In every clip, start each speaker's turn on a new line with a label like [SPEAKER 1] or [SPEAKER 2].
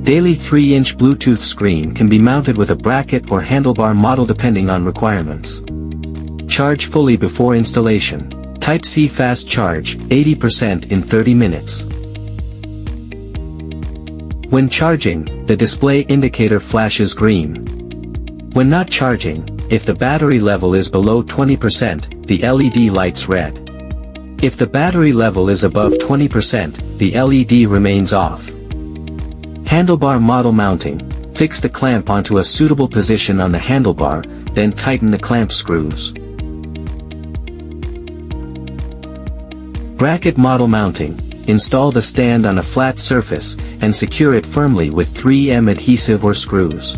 [SPEAKER 1] Daily 3-inch Bluetooth screen can be mounted with a bracket or handlebar model depending on requirements. Charge fully before installation. Type-C fast charge, 80% in 30 minutes. When charging, the display indicator flashes green. When not charging, if the battery level is below 20%, the LED lights red. If the battery level is above 20%, the LED remains off. Handlebar model mounting. Fix the clamp onto a suitable position on the handlebar, then tighten the clamp screws. Bracket model mounting. Install the stand on a flat surface, and secure it firmly with 3M adhesive or screws.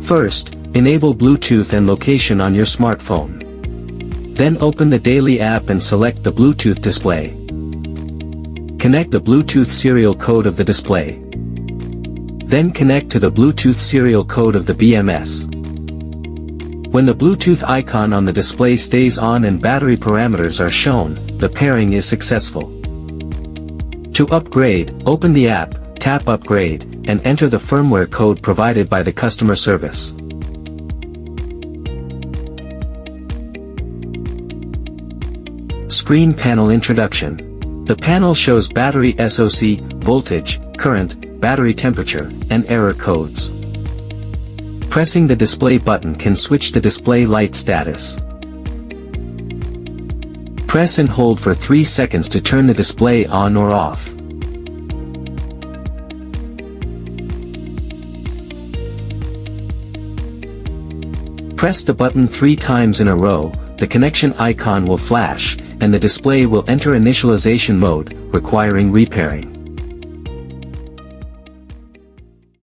[SPEAKER 1] First, enable Bluetooth and location on your smartphone. Then open the Daily app and select the Bluetooth display. Connect the Bluetooth serial code of the display. Then connect to the Bluetooth serial code of the BMS. When the Bluetooth icon on the display stays on and battery parameters are shown, the pairing is successful. To upgrade, open the app, tap Upgrade, and enter the firmware code provided by the customer service. Screen panel introduction. The panel shows battery SOC, voltage, current, battery temperature, and error codes. Pressing the display button can switch the display light status. Press and hold for 3 seconds to turn the display on or off. Press the button 3 times in a row, the connection icon will flash, and the display will enter initialization mode, requiring repairing.